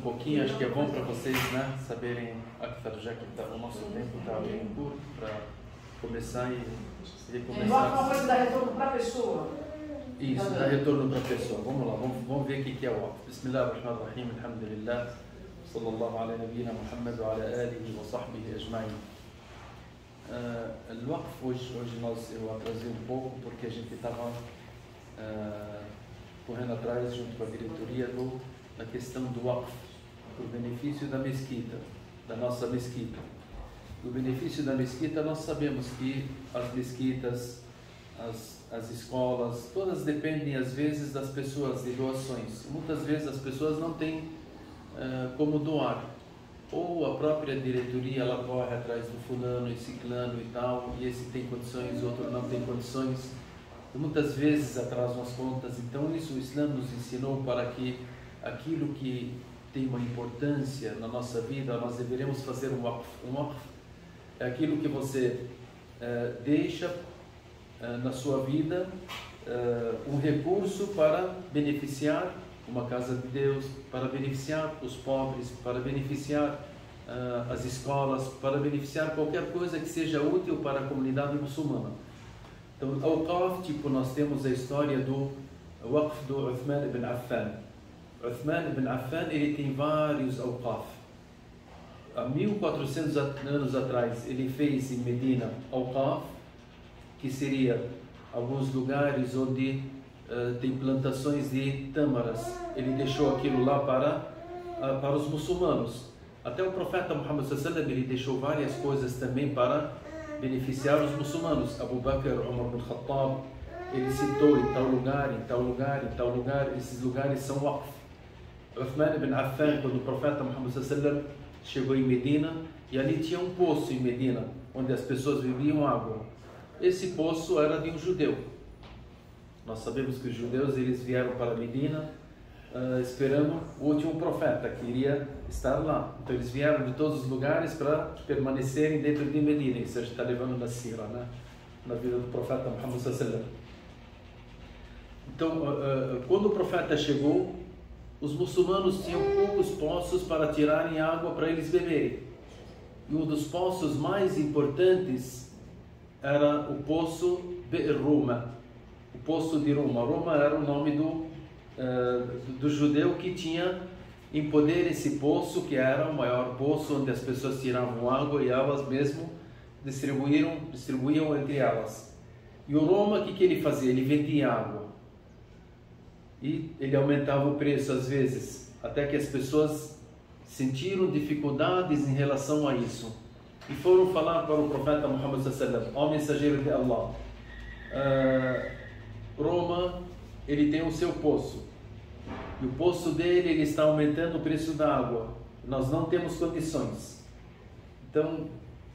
pouquinho, acho que é bom para vocês, né, saberem, já que o nosso tempo está bem curto, para começar e recomeçar. Uma coisa dá retorno para a pessoa. Isso, dá retorno para a pessoa. Vamos lá, vamos ver o que é o Waqf. Bismillahirrahmanirrahim, alhamdulillah, sallallahu ala nabiyina Muhammad wa ala alihi wa sahbihi ajma'in. O Waqf, hoje eu atrasei um pouco porque a gente estava correndo atrás junto com a diretoria da questão do Waqf, do benefício da mesquita, da nossa mesquita. O benefício da mesquita, nós sabemos que as mesquitas, as escolas, todas dependem às vezes das pessoas, de doações. Muitas vezes as pessoas não têm como doar, ou a própria diretoria ela corre atrás do fulano e ciclano e tal, e esse tem condições, o outro não tem condições, e muitas vezes atrasam as contas. Então isso o Islã nos ensinou para que aquilo que tem uma importância na nossa vida, nós deveremos fazer um waqf. Um waqf é aquilo que você deixa na sua vida um recurso para beneficiar uma casa de Deus, para beneficiar os pobres, para beneficiar as escolas, para beneficiar qualquer coisa que seja útil para a comunidade muçulmana. Então, Awqaf, tipo, nós temos a história do Waqf do Uthman ibn Affan. Uthman ibn Affan, ele tem vários Awqaf. Há 1400 anos atrás, ele fez em Medina Awqaf, que seria alguns lugares onde tem plantações de tâmaras. Ele deixou aquilo lá para os muçulmanos. Até o profeta Muhammad sallallahu alaihi wasallam, ele deixou várias coisas também para beneficiar os muçulmanos. Abu Bakr, Umar ibn Khattab, ele citou em tal lugar, em tal lugar, em tal lugar. Esses lugares são waqf. Uthman ibn Affan, quando o profeta Muhammad sallallahu alaihi wasallam chegou em Medina, e ali tinha um poço em Medina, onde as pessoas bebiam água. Esse poço era de um judeu. Nós sabemos que os judeus, eles vieram para Medina esperando o último profeta que iria estar lá. Então eles vieram de todos os lugares para permanecerem dentro de Medina. Isso a gente está levando na Sira, né? Na vida do profeta Muhammad sallallahu alaihi wasallam. Então, quando o profeta chegou, os muçulmanos tinham poucos poços para tirarem água para eles beberem. E um dos poços mais importantes era o poço Be'er Ruma, o poço de Ruma. Ruma era o nome do judeu que tinha em poder esse poço, que era o maior poço onde as pessoas tiravam água e elas mesmo distribuíam entre elas. E o Roma, o que ele fazia? Ele vendia água. E ele aumentava o preço às vezes, até que as pessoas sentiram dificuldades em relação a isso. E foram falar para o profeta Muhammad sallallahu alaihi wasallam, ó mensageiro de Allah, Roma, ele tem o seu poço. E o poço dele, ele está aumentando o preço da água. Nós não temos condições. Então,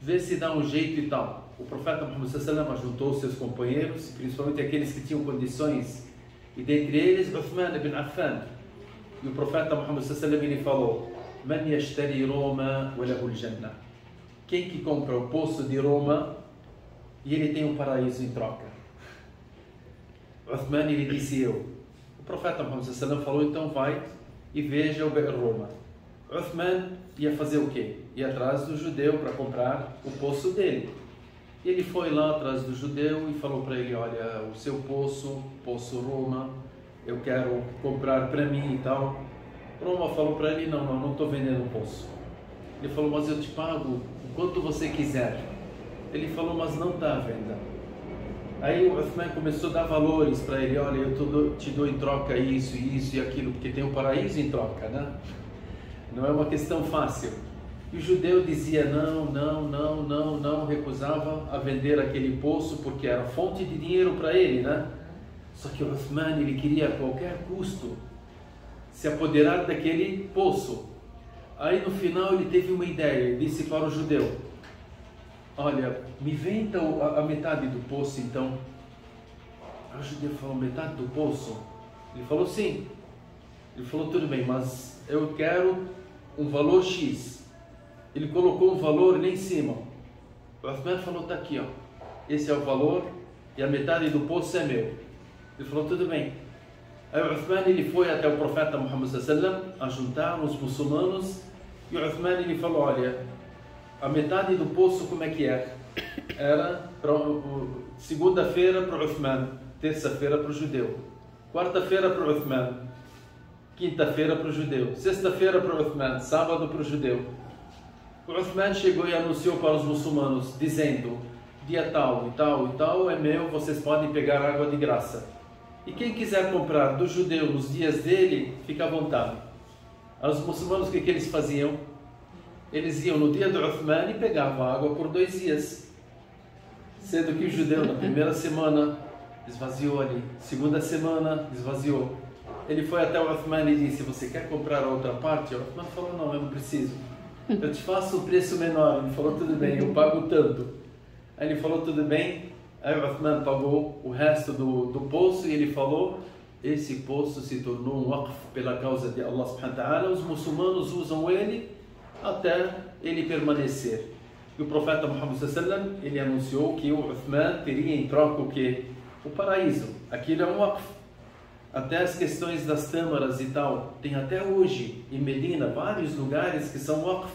vê se dá um jeito e tal. O profeta Muhammad sallallahu alaihi wasallam juntou seus companheiros, principalmente aqueles que tinham condições, e dentre eles Uthman ibn Affan. E o profeta Muhammad sallallahu alaihi wasallam, ele falou: Man yashtari Roma wa lahu al-jannah. Quem que compra o poço de Roma e ele tem um paraíso em troca? Uthman, ele disse eu. O profeta Muhammad sallallahu alaihi wasallam falou: então vai e veja o Be'er Roma. Uthman ia fazer o quê? Ia atrás do judeu para comprar o poço dele. E ele foi lá atrás do judeu e falou para ele: olha, o seu poço Roma, eu quero comprar para mim e tal. Roma falou para ele: não estou vendendo o poço. Ele falou: mas eu te pago o quanto você quiser. Ele falou: mas não está à venda. Aí o Uthman começou a dar valores para ele: olha, eu te dou em troca isso e aquilo, porque tem um paraíso em troca, né? Não é uma questão fácil. E o judeu dizia não, recusava a vender aquele poço, porque era fonte de dinheiro para ele, né? Só que o Uthman, ele queria a qualquer custo se apoderar daquele poço. Aí no final ele teve uma ideia, ele disse para o judeu: olha, me venda a metade do poço então. Aí o judeu falou: metade do poço? Ele falou: sim. Ele falou: tudo bem, mas eu quero um valor X. Ele colocou um valor lá em cima. O Uthman falou: tá aqui, ó, esse é o valor e a metade do poço é meu. Ele falou: tudo bem. Aí o Uthman ele foi até o profeta Muhammad sallam a juntar os muçulmanos, e o Uthman ele falou: olha, a metade do poço como é que é? Era segunda-feira para o Uthman, terça-feira para o judeu, quarta-feira para o Uthman, quinta-feira para o judeu, sexta-feira para o Uthman, sábado para o judeu. O Uthman chegou e anunciou para os muçulmanos, dizendo: dia tal e tal e tal é meu, vocês podem pegar água de graça. E quem quiser comprar do judeu nos dias dele, fica à vontade. Os muçulmanos, o que eles faziam? Eles iam no dia do Uthman e pegavam água por 2 dias. Sendo que o judeu, na primeira semana, esvaziou ali. Segunda semana, esvaziou. Ele foi até o Uthman e disse: você quer comprar a outra parte? O Uthman falou: não, eu não preciso. Eu te faço o preço menor. Ele falou: tudo bem, eu pago tanto. Aí ele falou: tudo bem. Aí o Uthman pagou o resto do poço e ele falou: esse poço se tornou um waqf pela causa de Allah subhanahu wa ta'ala. Os muçulmanos usam ele até ele permanecer. E o profeta Muhammad sallam ele anunciou que o Uthman teria em troca o quê? O paraíso. Aquilo é um waqf. Até as questões das tâmaras e tal, tem até hoje em Medina vários lugares que são waqf.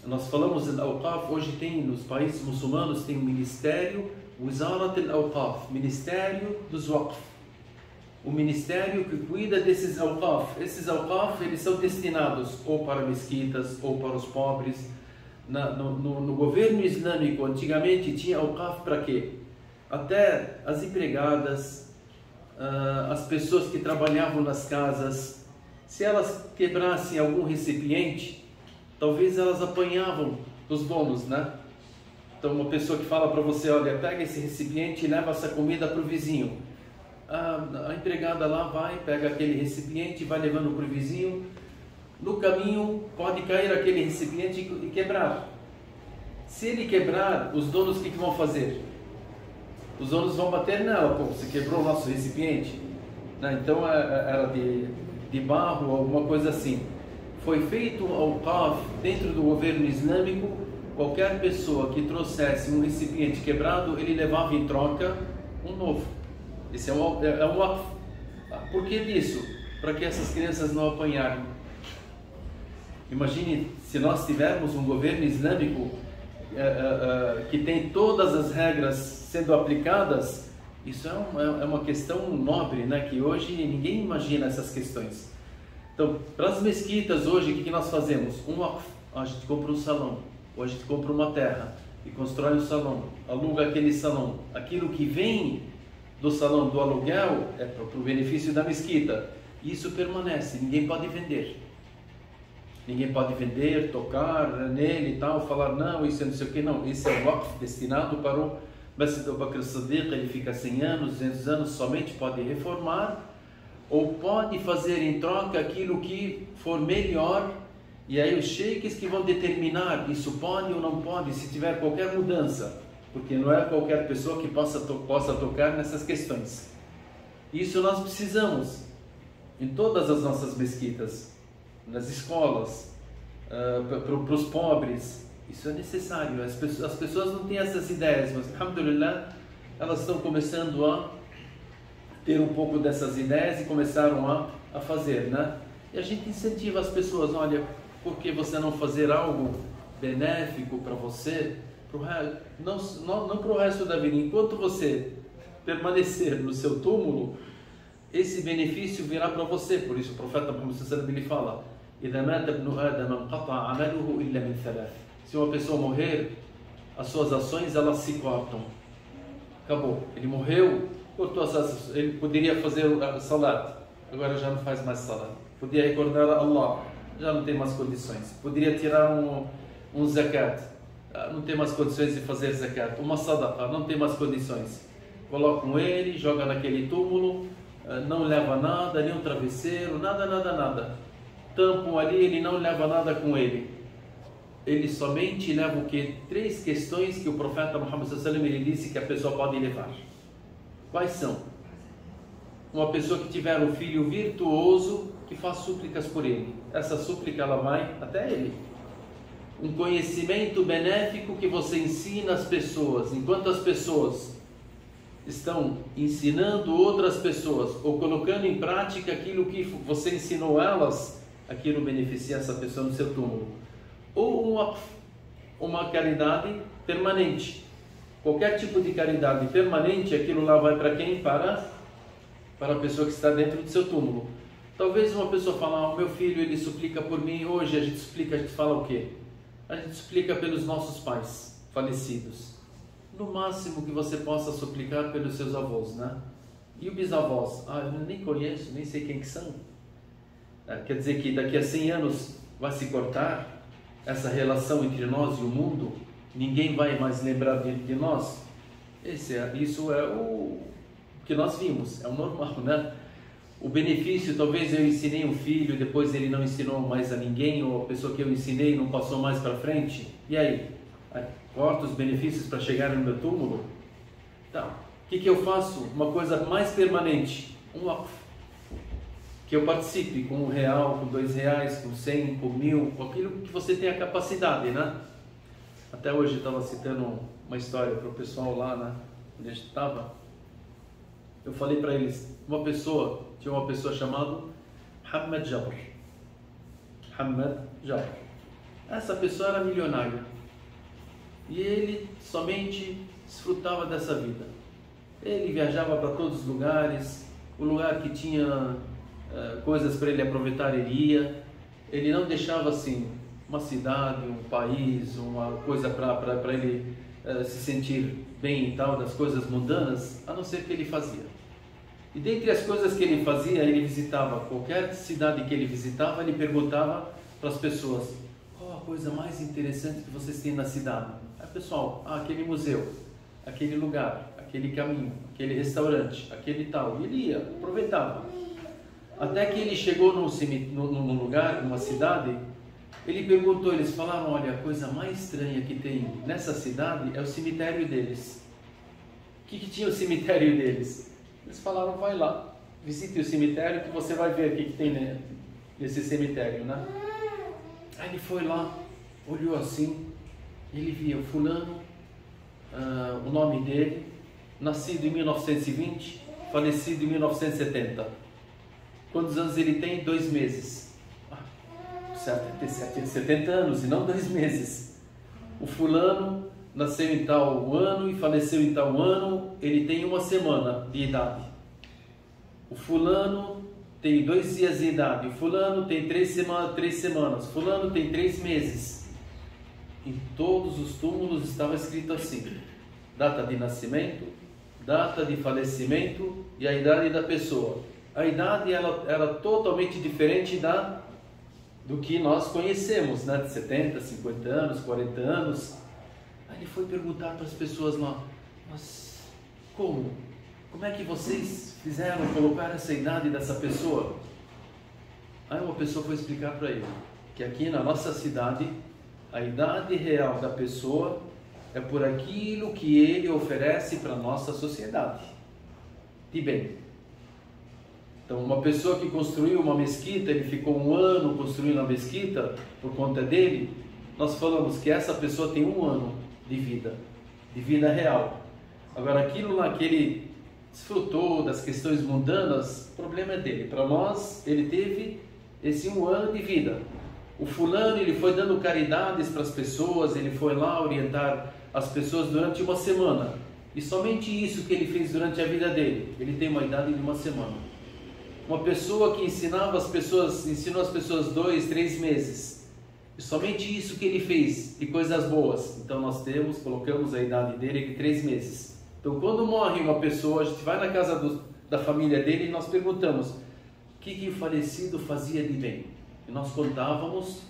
Nós falamos em Awqaf, hoje tem nos países muçulmanos, tem o Ministério Wizarat al-Awqaf, Ministério dos Waqf. O ministério que cuida desses Awqaf. Esses Awqaf, eles são destinados ou para mesquitas ou para os pobres. No governo islâmico, antigamente, tinha Awqaf para quê? Até as empregadas, as pessoas que trabalhavam nas casas, se elas quebrassem algum recipiente, talvez elas apanhavam dos donos, né? Então uma pessoa que fala para você: olha, pega esse recipiente e leva essa comida para o vizinho. A empregada lá vai, pega aquele recipiente e vai levando para o vizinho. No caminho pode cair aquele recipiente e quebrar. Se ele quebrar, os donos o que vão fazer? Os donos vão bater nela: pô, você quebrou o nosso recipiente, né? Então era de barro ou alguma coisa assim. Foi feito ao Awqaf dentro do governo islâmico. Qualquer pessoa que trouxesse um recipiente quebrado, ele levava em troca um novo. Esse é um waqf. Por que disso? Para que essas crianças não apanharem. Imagine se nós tivermos um governo islâmico que tem todas as regras sendo aplicadas. Isso é uma questão nobre, né? Que hoje ninguém imagina essas questões. Então, para as mesquitas hoje, o que nós fazemos? Um waqf. A gente compra um salão, ou a gente compra uma terra e constrói um salão, aluga aquele salão. Aquilo que vem do salão, do aluguel, é para o benefício da mesquita. E isso permanece, ninguém pode vender. Ninguém pode vender, tocar nele e tal, falar: não, isso é não sei o que, não. Esse é um waqf destinado para o Masjid Abu Bakr as-Siddiq. Ele fica 100 anos, 200 anos, somente pode reformar ou pode fazer em troca aquilo que for melhor. E aí os sheiks que vão determinar isso pode ou não pode, se tiver qualquer mudança, porque não é qualquer pessoa que possa tocar nessas questões. Isso nós precisamos em todas as nossas mesquitas, nas escolas, para os pobres. Isso é necessário. As pessoas não têm essas ideias, mas alhamdulillah, elas estão começando a ter um pouco dessas ideias e começaram a fazer, né? E a gente incentiva as pessoas: olha, por que você não fazer algo benéfico para você, não para o resto da vida? Enquanto você permanecer no seu túmulo, esse benefício virá para você. Por isso o profeta Muhammad sallallahu alaihi wasallam fala: إذا مات ابن آدم انقطع عمله إلا من ثلاث. Se uma pessoa morrer, as suas ações elas se cortam. Acabou. Ele morreu, cortou as ações. Ele poderia fazer salat, agora já não faz mais salat. Podia recordar a Allah, já não tem mais condições. Poderia tirar um zakat, não tem mais condições de fazer zakat. Uma sadaqa, não tem mais condições. Colocam ele, joga naquele túmulo, não leva nada, nem um travesseiro, nada. Tampam ali, ele não leva nada com ele. Ele somente leva o quê? 3 questões que o profeta Muhammad sallallahu alaihi wasallam ele disse que a pessoa pode levar. Quais são? Uma pessoa que tiver um filho virtuoso que faz súplicas por ele. Essa súplica ela vai até ele. Um conhecimento benéfico que você ensina às pessoas. Enquanto as pessoas estão ensinando outras pessoas ou colocando em prática aquilo que você ensinou elas, aquilo beneficia essa pessoa no seu túmulo. Ou uma caridade permanente. Qualquer tipo de caridade permanente, aquilo lá vai para quem? Para a pessoa que está dentro do seu túmulo. Talvez uma pessoa fale, o meu filho ele suplica por mim. Hoje a gente fala o quê? A gente suplica pelos nossos pais falecidos. No máximo que você possa suplicar pelos seus avós, né? E os bisavós? Eu nem conheço, nem sei quem que são. Quer dizer que daqui a 100 anos vai se cortar essa relação entre nós e o mundo? Ninguém vai mais lembrar de nós? Isso é o que nós vimos, é o normal, né? O benefício, talvez eu ensinei um filho, depois ele não ensinou mais a ninguém, ou a pessoa que eu ensinei não passou mais para frente. E aí? Corto os benefícios para chegar no meu túmulo? Então, o que eu faço? Uma coisa mais permanente, um waqf. Que eu participe com R$1, com R$2, com 100, com 1000, com aquilo que você tem a capacidade, né? Até hoje eu estava citando uma história para o pessoal lá, né? Onde a gente estava. Eu falei para eles, tinha uma pessoa chamada Hamad Jabr. Hamad Jabr. Essa pessoa era milionária. E ele somente desfrutava dessa vida. Ele viajava para todos os lugares, o lugar que tinha coisas para ele aproveitar, ele ia. Ele não deixava assim uma cidade, um país, uma coisa para ele se sentir bem e tal, das coisas mundanas, a não ser que ele fazia. E dentre as coisas que ele fazia, ele visitava qualquer cidade que ele visitava, ele perguntava para as pessoas: qual a coisa mais interessante que vocês têm na cidade? Pessoal, aquele museu, aquele lugar, aquele caminho, aquele restaurante, aquele tal. E ele ia, aproveitava. Até que ele chegou num lugar, numa cidade, ele perguntou, eles falaram, olha, a coisa mais estranha que tem nessa cidade é o cemitério deles. O que tinha o cemitério deles? Eles falaram, vai lá, visite o cemitério que você vai ver o que tem nesse cemitério, né? Aí ele foi lá, olhou assim, ele via o fulano, o nome dele, nascido em 1920, falecido em 1970. Quantos anos ele tem? 2 meses. Certo, tem 70 anos e não 2 meses. O fulano nasceu em tal ano e faleceu em tal ano, ele tem 1 semana de idade. O fulano tem 2 dias de idade. O fulano tem 3 semanas. O fulano tem 3 meses. Em todos os túmulos estava escrito assim: data de nascimento, data de falecimento e a idade da pessoa. A idade era totalmente diferente do que nós conhecemos, né? De 70, 50 anos, 40 anos. Aí ele foi perguntar para as pessoas lá: mas como? Como é que vocês fizeram colocar essa idade dessa pessoa? Aí uma pessoa foi explicar para ele que aqui na nossa cidade a idade real da pessoa é por aquilo que ele oferece para a nossa sociedade de bem. Então, uma pessoa que construiu uma mesquita, ele ficou 1 ano construindo a mesquita por conta dele, nós falamos que essa pessoa tem 1 ano de vida real. Agora, aquilo lá que ele desfrutou das questões mundanas, o problema é dele. Para nós, ele teve esse 1 ano de vida. O fulano, ele foi dando caridades para as pessoas, ele foi lá orientar as pessoas durante 1 semana. E somente isso que ele fez durante a vida dele. Ele tem uma idade de 1 semana. Uma pessoa que ensinou as pessoas 2, 3 meses. E somente isso que ele fez, de coisas boas. Então nós colocamos a idade dele de 3 meses. Então quando morre uma pessoa, a gente vai na casa da família dele e nós perguntamos: o que o falecido fazia de bem? E nós contávamos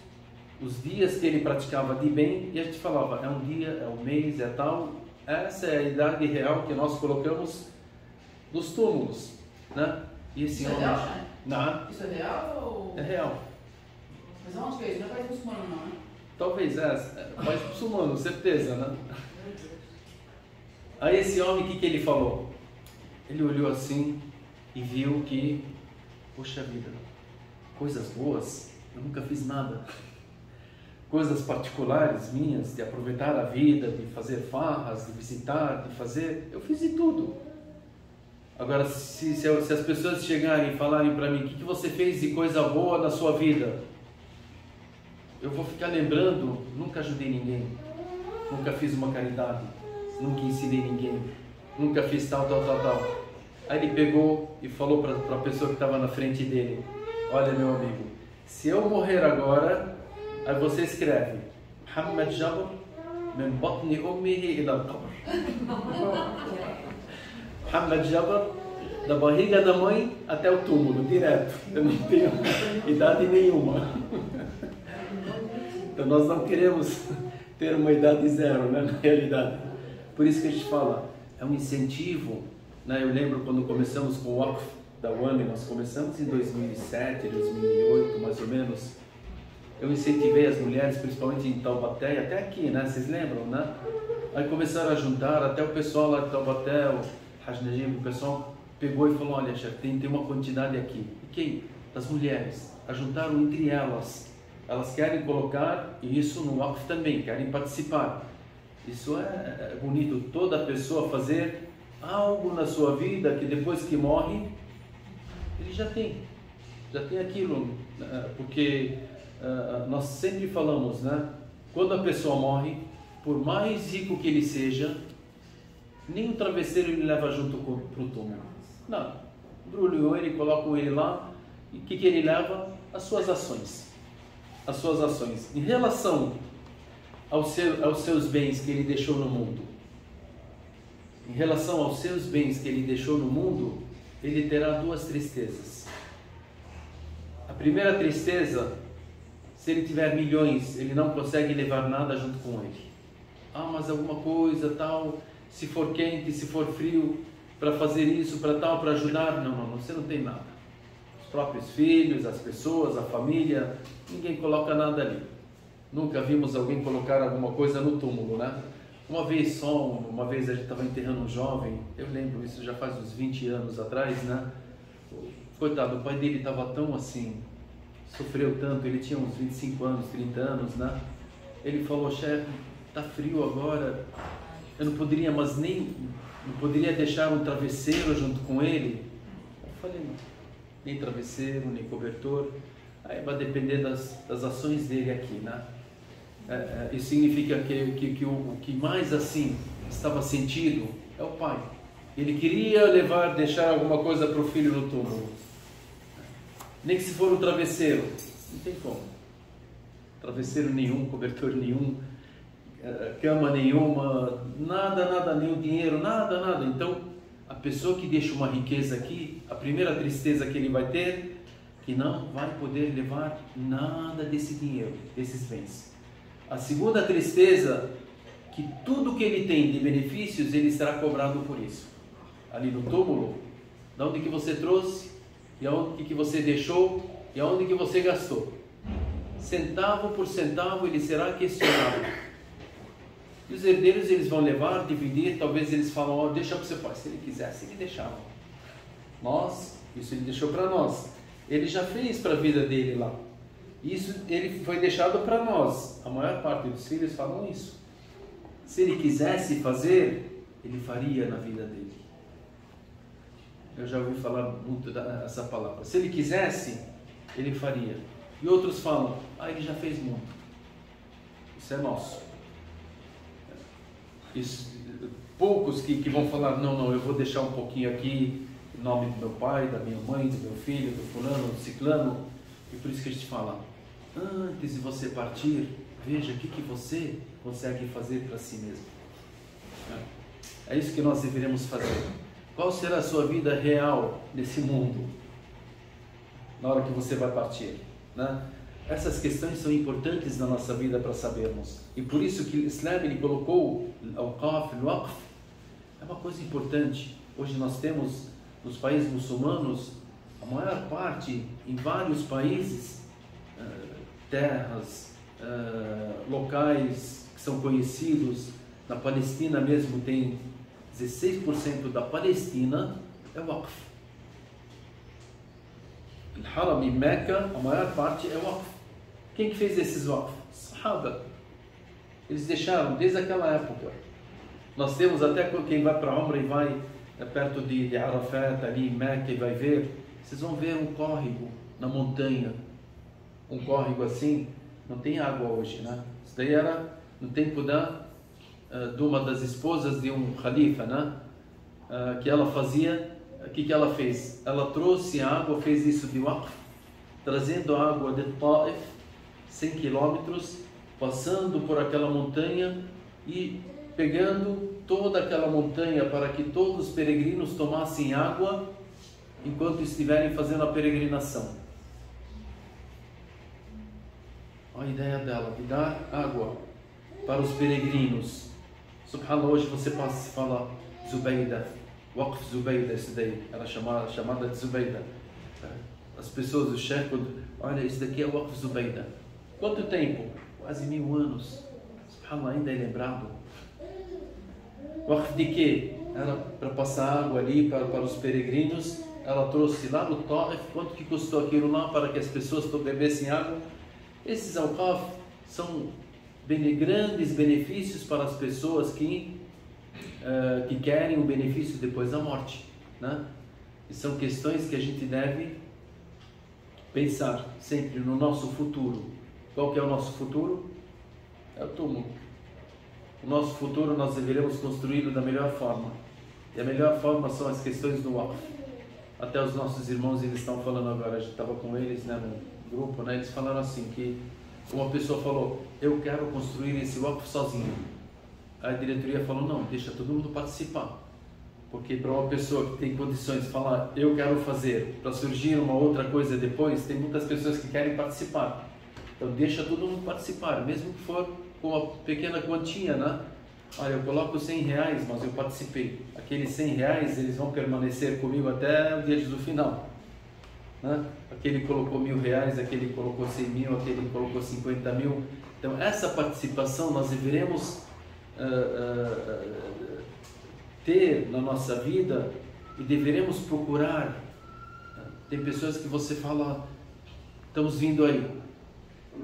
os dias que ele praticava de bem e a gente falava: é um dia, é um mês, é tal. Essa é a idade real que nós colocamos nos túmulos, né? E esse isso homem... é real, Chay? Não. Isso é real ou... É real. Mas onde que é isso? Não é país muçulmano não, né? Talvez país muçulmano, certeza, né? Aí esse homem, o que ele falou? Ele olhou assim e viu que, poxa vida, coisas boas, eu nunca fiz nada. Coisas particulares minhas, de aproveitar a vida, de fazer farras, de visitar, de fazer, eu fiz de tudo. Agora, se as pessoas chegarem e falarem para mim, o que você fez de coisa boa na sua vida? Eu vou ficar lembrando, nunca ajudei ninguém, nunca fiz uma caridade, nunca ensinei ninguém, nunca fiz tal. Aí ele pegou e falou para a pessoa que estava na frente dele, olha meu amigo, se eu morrer agora, aí você escreve, Muhammad Jabr, min batni ummihi ila al-qabr. Muhammad Jabr, da barriga da mãe até o túmulo, direto. Eu não tenho idade nenhuma. Então nós não queremos ter uma idade zero, né, na realidade. Por isso que a gente fala, é um incentivo, né? Eu lembro quando começamos com o Waqf da UAME, nós começamos em 2007, 2008, mais ou menos. Eu incentivei as mulheres, principalmente em Taubaté, e até aqui, né? Vocês lembram, né? Aí começaram a juntar, até o pessoal lá de Taubaté, o Haj Najib, o pessoal pegou e falou, olha, chefe, tem uma quantidade aqui. E quem? Das mulheres. Ajuntaram entre elas. Elas querem colocar isso no Waqf também, querem participar. Isso é bonito, toda pessoa fazer algo na sua vida que depois que morre, ele já tem aquilo, porque nós sempre falamos, né? Quando a pessoa morre, por mais rico que ele seja, nem um travesseiro ele leva junto para o túmulo. Não, embrulhou ele, colocam ele lá, e o que ele leva? As suas ações. As suas ações. Em relação aos seus bens que ele deixou no mundo, em relação aos seus bens que ele deixou no mundo, ele terá duas tristezas. A primeira tristeza, se ele tiver milhões, ele não consegue levar nada junto com ele. Ah, mas alguma coisa, tal, se for quente, se for frio, para fazer isso, para tal, para ajudar. Não, você não tem nada. Os próprios filhos, as pessoas, a família, ninguém coloca nada ali. Nunca vimos alguém colocar alguma coisa no túmulo, né? Uma vez a gente estava enterrando um jovem, eu lembro, isso já faz uns 20 anos atrás, né? Coitado, o pai dele estava tão assim, sofreu tanto, ele tinha uns 25 anos, 30 anos, né? Ele falou, chefe, tá frio agora, eu não poderia deixar um travesseiro junto com ele? Eu falei, não, nem travesseiro, nem cobertor, aí vai depender das ações dele aqui, né? Isso significa que o que mais assim estava sentido é o pai. Ele queria deixar alguma coisa para o filho no túmulo. Nem que se for um travesseiro, não tem como. Travesseiro nenhum, cobertor nenhum, cama nenhuma, nada, nenhum dinheiro, nada. Então, a pessoa que deixa uma riqueza aqui, a primeira tristeza que ele vai ter, que não vai poder levar nada desse dinheiro, desses bens. A segunda tristeza, que tudo que ele tem de benefícios, ele será cobrado por isso. Ali no túmulo, de onde que você trouxe, e aonde que você deixou, e aonde que você gastou. Centavo por centavo ele será questionado. E os herdeiros eles vão levar, dividir, talvez eles falam, deixa para o seu pai. Se ele quisesse, ele deixava. Isso ele deixou para nós. Ele já fez para a vida dele lá. Isso ele foi deixado para nós. A maior parte dos filhos falam isso. Se ele quisesse fazer, ele faria na vida dele. Eu já ouvi falar muito essa palavra. Se ele quisesse, ele faria. E outros falam, ele já fez muito. Isso é nosso. Poucos que vão falar, não, eu vou deixar um pouquinho aqui, em nome do meu pai, da minha mãe, do meu filho, do fulano, do ciclano. E por isso que a gente fala, antes de você partir, veja o que você consegue fazer para si mesmo. É isso que nós deveremos fazer. Qual será a sua vida real nesse mundo, na hora que você vai partir, né? Essas questões são importantes na nossa vida para sabermos. E por isso que o Islam ele colocou o Waqf, é uma coisa importante. Hoje nós temos, nos países muçulmanos, a maior parte, em vários países, terras, locais que são conhecidos. Na Palestina mesmo tem 16% da Palestina é Waqf. O Haram em Meca, a maior parte é Waqf. Quem que fez esses Waqf? Sahaba. Eles deixaram desde aquela época. Nós temos até quem vai para a Umrah e vai perto de Arafat, ali em Meca, e vai ver, vocês vão ver um córrego na montanha, um córrego assim, não tem água hoje, né? Isso daí era no tempo de uma das esposas de um califa, né? Que ela fazia, o que ela fez? Ela trouxe água, fez isso de waqf, trazendo água de Taif, 100 quilômetros, passando por aquela montanha e pegando toda aquela montanha para que todos os peregrinos tomassem água enquanto estiverem fazendo a peregrinação. A ideia dela, de dar água para os peregrinos. Subhanallah, hoje você passa e fala Zubayda, Waqf Zubayda, isso daí, era chamada de Zubayda. As pessoas do Sheikh, olha, isso daqui é Waqf Zubayda. Quanto tempo? Quase 1000 anos. Subhanallah, ainda é lembrado. Waqf de quê? Era para passar água ali para os peregrinos. Ela trouxe lá no Taif. Quanto que custou aquilo lá para que as pessoas bebessem água? Esses awqaf são grandes benefícios para as pessoas que querem o benefício depois da morte, né? E são questões que a gente deve pensar sempre no nosso futuro. Qual que é o nosso futuro? É o túmulo. O nosso futuro nós deveremos construí-lo da melhor forma. E a melhor forma são as questões do waqf. Até os nossos irmãos, eles estão falando agora, a gente estava com eles, né, no grupo, né, eles falaram assim, que uma pessoa falou, eu quero construir esse waqf sozinho. A diretoria falou, não, deixa todo mundo participar. Porque para uma pessoa que tem condições de falar, eu quero fazer, para surgir uma outra coisa depois, tem muitas pessoas que querem participar. Então deixa todo mundo participar, mesmo que for com uma pequena quantia, né? Olha, eu coloco 100 reais, mas eu participei. Aqueles 100 reais, eles vão permanecer comigo até o dia do final, né? Aquele colocou 1000 reais, aquele colocou 100 mil, aquele colocou 50 mil. Então essa participação nós deveremos ter na nossa vida e deveremos procurar. Tem pessoas que você fala, estamos vindo aí,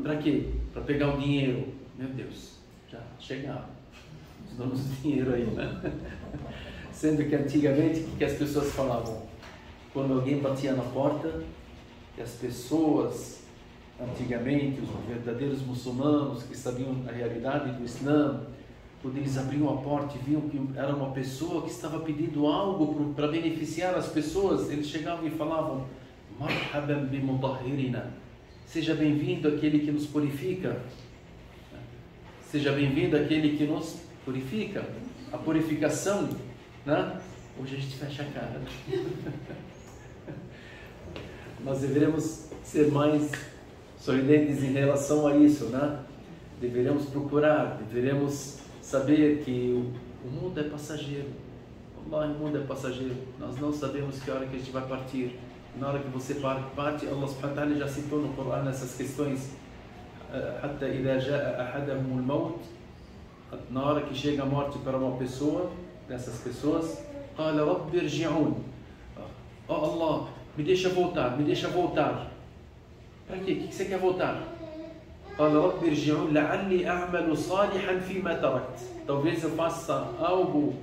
para quê? Para pegar o dinheiro. Meu Deus, já chegaram os donos do dinheiro aí, né? Sendo que antigamente, o que as pessoas falavam? Quando alguém batia na porta, e as pessoas, antigamente, os verdadeiros muçulmanos que sabiam a realidade do Islã, quando eles abriam a porta e viam que era uma pessoa que estava pedindo algo para beneficiar as pessoas, eles chegavam e falavam, Marhaban bi mutahhirina, seja bem-vindo aquele que nos purifica, seja bem-vindo aquele que nos purifica. A purificação, né? Hoje a gente fecha a cara. Nós deveremos ser mais sorridentes em relação a isso, né? Deveremos procurar, deveremos saber que o mundo é passageiro. Allah, o mundo é passageiro. Nós não sabemos que hora que a gente vai partir. Na hora que você parte, Allah subhanahu wa ta'ala já citou no Corão essas questões. Hatta idha ja'a ahadahum al-maut, na hora que chega a morte para uma pessoa, dessas pessoas, qala rabbi irji'un. Oh Allah, me deixa voltar, me deixa voltar. Para quê? O que você quer voltar? Qala rabbi irji'un la'alli a'malu salihan fima tarakt. Talvez eu faça algo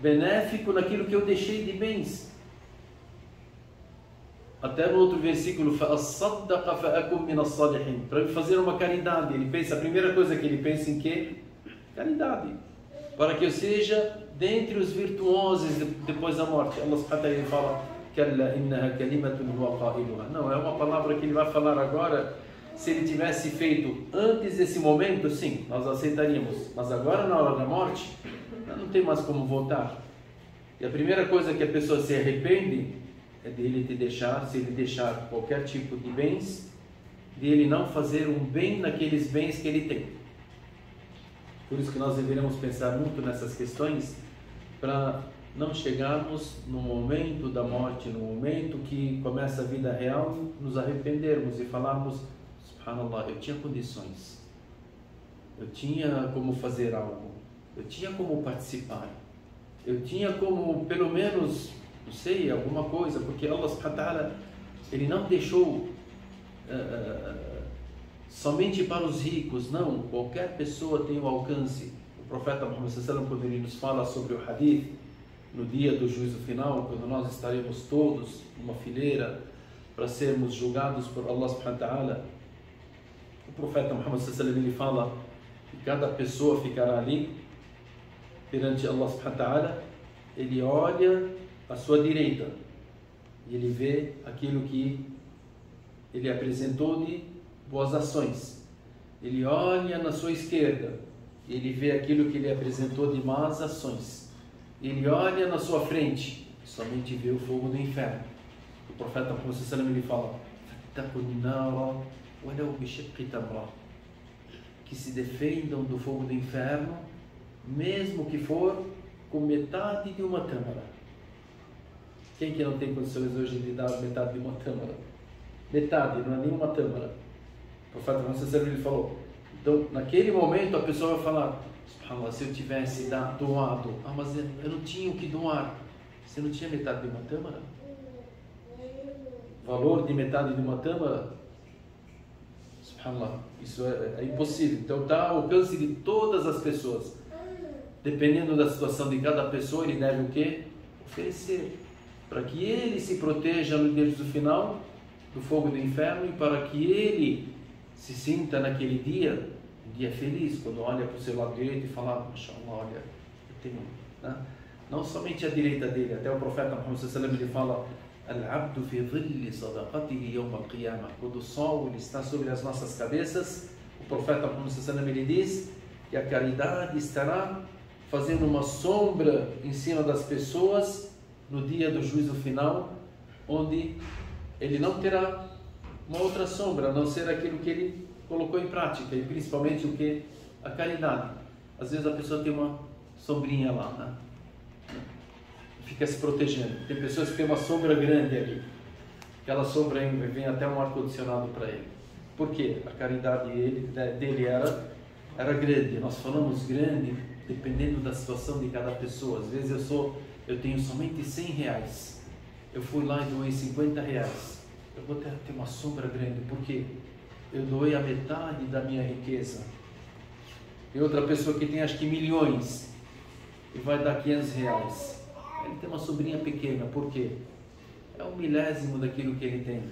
benéfico naquilo que eu deixei de bens. Até no outro versículo, para ele fazer uma caridade. Ele pensa, a primeira coisa que ele pensa em quê? Caridade. Para que eu seja dentre os virtuosos depois da morte. Allah subhanahu wa ta'ala fala, não, é uma palavra que ele vai falar agora. Se ele tivesse feito antes desse momento, sim, nós aceitaríamos. Mas agora, na hora da morte, não tem mais como voltar. E a primeira coisa que a pessoa se arrepende é dele te deixar, se ele deixar qualquer tipo de bens, de ele não fazer um bem naqueles bens que ele tem. Por isso que nós deveremos pensar muito nessas questões, para não chegarmos no momento da morte, no momento que começa a vida real, nos arrependermos e falarmos, subhanallah, eu tinha condições, eu tinha como fazer algo, eu tinha como participar, eu tinha como, pelo menos, não sei, alguma coisa, porque Allah subhanahu wa ta'ala, Ele não deixou somente para os ricos, não, qualquer pessoa tem o alcance. O profeta Muhammad sallallahu alaihi wasallam, quando ele nos fala sobre o hadith, no dia do juízo final, quando nós estaremos todos numa fileira para sermos julgados por Allah subhanahu wa ta'ala, o profeta Muhammad sallallahu alaihi wasallam, ele fala que cada pessoa ficará ali perante Allah subhanahu wa ta'ala, ele olha à sua direita e ele vê aquilo que ele apresentou de boas ações. Ele olha na sua esquerda e ele vê aquilo que ele apresentou de más ações. Ele olha na sua frente e somente vê o fogo do inferno. O profeta Muhammad sallallahu alaihi wasallam, ele fala: que se defendam do fogo do inferno, mesmo que for com metade de uma tâmara. Quem que não tem condições hoje de dar metade de uma tâmara? Metade, não é nenhuma tâmara. O profeta Muhammad sallallahu alaihi wasallam, ele falou. Então, naquele momento, a pessoa vai falar: subhanallah, se eu tivesse doado, mas eu não tinha o que doar. Você não tinha metade de uma tâmara? Valor de metade de uma tâmara? Subhanallah, isso é impossível. Então, está ao alcance de todas as pessoas. Dependendo da situação de cada pessoa, ele deve o quê? Oferecer. Para que ele se proteja no dia do final do fogo do inferno e para que ele se sinta naquele dia, um dia feliz, quando olha para o seu lado direito e fala: mashallah, olha, eu tenho, né? Não somente a direita dele, até o profeta Muhammad sallallahu alaihi wasallam, ele fala: al-abdu fi dhilli sadaqatihi yawm al-qiyamah. Quando o sol ele está sobre as nossas cabeças, o profeta Muhammad sallallahu alaihi wasallam, ele diz que a caridade estará fazendo uma sombra em cima das pessoas no dia do juízo final, onde ele não terá uma outra sombra, a não ser aquilo que ele colocou em prática, e principalmente o que? A caridade. Às vezes a pessoa tem uma sombrinha lá, né? Fica se protegendo. Tem pessoas que têm uma sombra grande ali. Aquela sombra vem até um ar-condicionado para ele. Por quê? A caridade dele era grande. Nós falamos grande dependendo da situação de cada pessoa. Às vezes eu tenho somente R$100. Eu fui lá e doei R$50. Eu vou ter uma sombra grande, porque eu doei a metade da minha riqueza. E outra pessoa que tem acho que milhões e vai dar R$500. Ele tem uma sombrinha pequena, por quê? É 1/1000 daquilo que ele tem.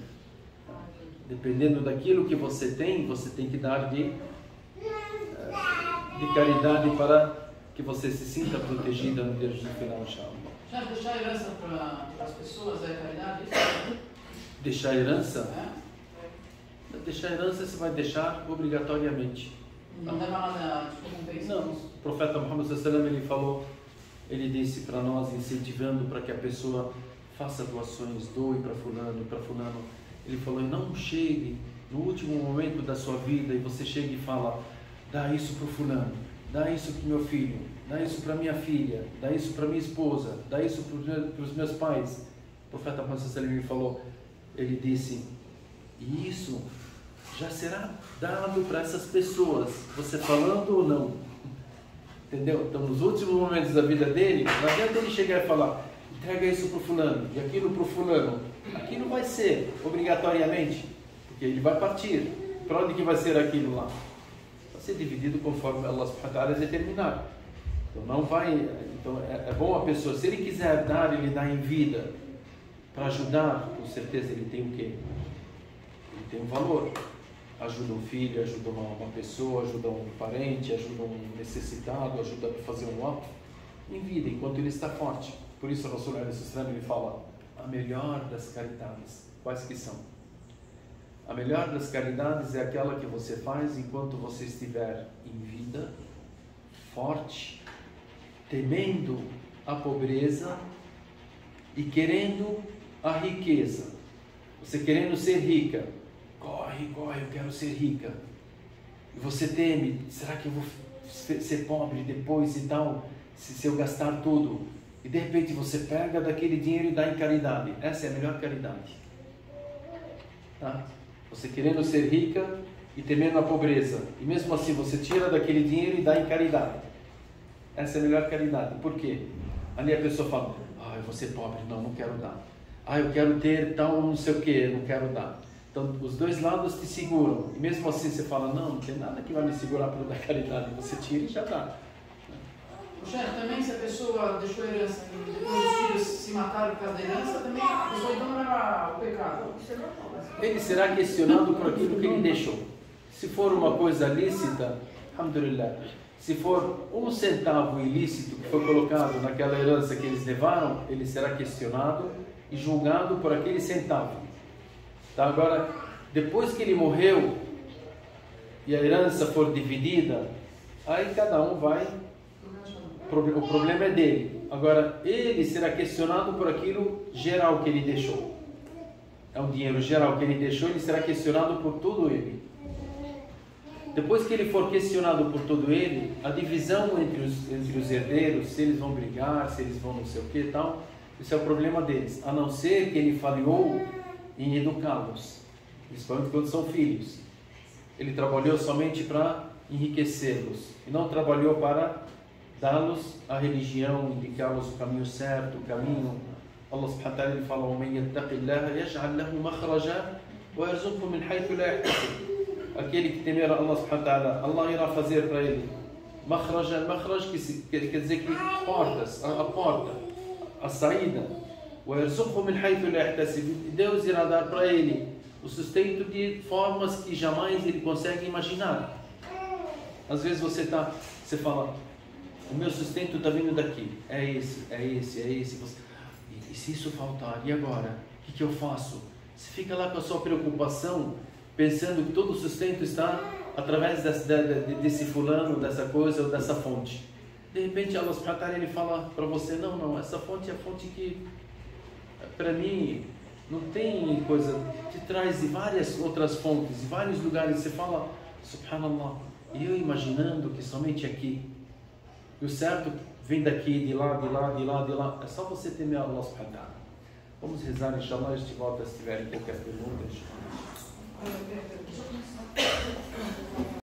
Dependendo daquilo que você tem que dar de caridade para que você se sinta protegida no dia do final, inshallah. Já deixar herança para as pessoas é caridade? Deixar herança? Deixar herança você vai deixar obrigatoriamente. Não leva nada tipo compensa? Não. O profeta Muhammad sallallahu alaihi wasallam, ele falou, ele disse para nós, incentivando para que a pessoa faça doações, doe para fulano, para fulano. Ele falou: não chegue no último momento da sua vida e você chega e fala: dá isso para o fulano, dá isso para o meu filho, dá isso para minha filha, dá isso para minha esposa, dá isso para os meus pais. O profeta Muhammad sallallahu alaihi wasallam falou, ele disse: e isso já será dado para essas pessoas, você falando ou não. Entendeu? Então, nos últimos momentos da vida dele, não adianta ele chegar e falar: entrega isso para o fulano e aquilo para o fulano. Aquilo vai ser obrigatoriamente, porque ele vai partir. Para onde que vai ser aquilo lá? Vai ser dividido conforme Allah subhanahu wa ta'ala determinar. Então não vai. Então é bom a pessoa, se ele quiser dar, ele dá em vida para ajudar. Com certeza ele tem o quê? Ele tem um valor. Ajuda um filho, ajuda uma pessoa, ajuda um parente, ajuda um necessitado, ajuda a fazer um ato em vida, enquanto ele está forte. Por isso, o Rasul ele fala: a melhor das caridades. Quais que são? A melhor das caridades é aquela que você faz enquanto você estiver em vida, forte, temendo a pobreza e querendo a riqueza. Você querendo ser rica, corre, eu quero ser rica. E você teme: será que eu vou ser pobre depois e tal, se eu gastar tudo? E de repente você pega daquele dinheiro e dá em caridade. Essa é a melhor caridade. Tá? Você querendo ser rica e temendo a pobreza. E mesmo assim você tira daquele dinheiro e dá em caridade. Essa é a melhor caridade. Por quê? Ali a pessoa fala: eu vou ser pobre, não quero dar. Eu quero ter tal não sei o que, não quero dar. Então os dois lados te seguram. E mesmo assim você fala: não tem nada que vai me segurar para dar caridade. Você tira e já dá. também se a pessoa deixou a herança e depois os filhos se mataram por causa da herança, também a pessoa então não leva o pecado. Ele será questionado por aquilo que ele deixou. Se for uma coisa lícita, alhamdulillah. Se for 1 centavo ilícito que foi colocado naquela herança que eles levaram, ele será questionado e julgado por aquele centavo. Tá? Agora, depois que ele morreu e a herança for dividida, aí cada um vai... O problema é dele. Agora, ele será questionado por aquilo geral que ele deixou. É um dinheiro geral que ele deixou, ele será questionado por todo ele. Depois que ele for questionado por todo ele, a divisão entre os herdeiros, se eles vão brigar, se eles vão não sei o que e tal, isso é o problema deles. A não ser que ele falhou em educá-los, principalmente quando são filhos. Ele trabalhou somente para enriquecê-los e não trabalhou para dá-los a religião, indicá-los o caminho certo, o caminho. Allah subhanahu wa ta'ala ele fala: وَمَنْ يَتَّقِ اللَّهَ يَجْعَلْ لَهُ مَخْرَجًا وَيَرْزُقْهُ مِنْ حَيْثُ لَا يَحْتَسِبُ. Aquele que temer Allah subhanahu wa ta'ala, Allah irá fazer para ele makhrajan, quer dizer que portas, a porta, a saída. وَيَرْزُقْهُ مِنْ حَيْثُ لَا يَحْتَسِبُ. Deus irá dar para ele o sustento de formas que jamais ele consegue imaginar. Às vezes você fala: o meu sustento está vindo daqui, é esse. E se isso faltar, e agora? O que eu faço? Você fica lá com a sua preocupação, pensando que todo o sustento está através desse fulano, dessa coisa ou dessa fonte. De repente, Allah subhanahu wa ta'ala ele fala para você: não, essa fonte é a fonte que, para mim, não tem coisa, te traz de várias outras fontes, de vários lugares. Você fala: subhanallah, e eu imaginando que somente aqui. E o certo vem daqui, de lá. É só você temer Allah subhanahu wa ta'ala. Vamos rezar, inshallah, este volta se tiverem qualquer pergunta.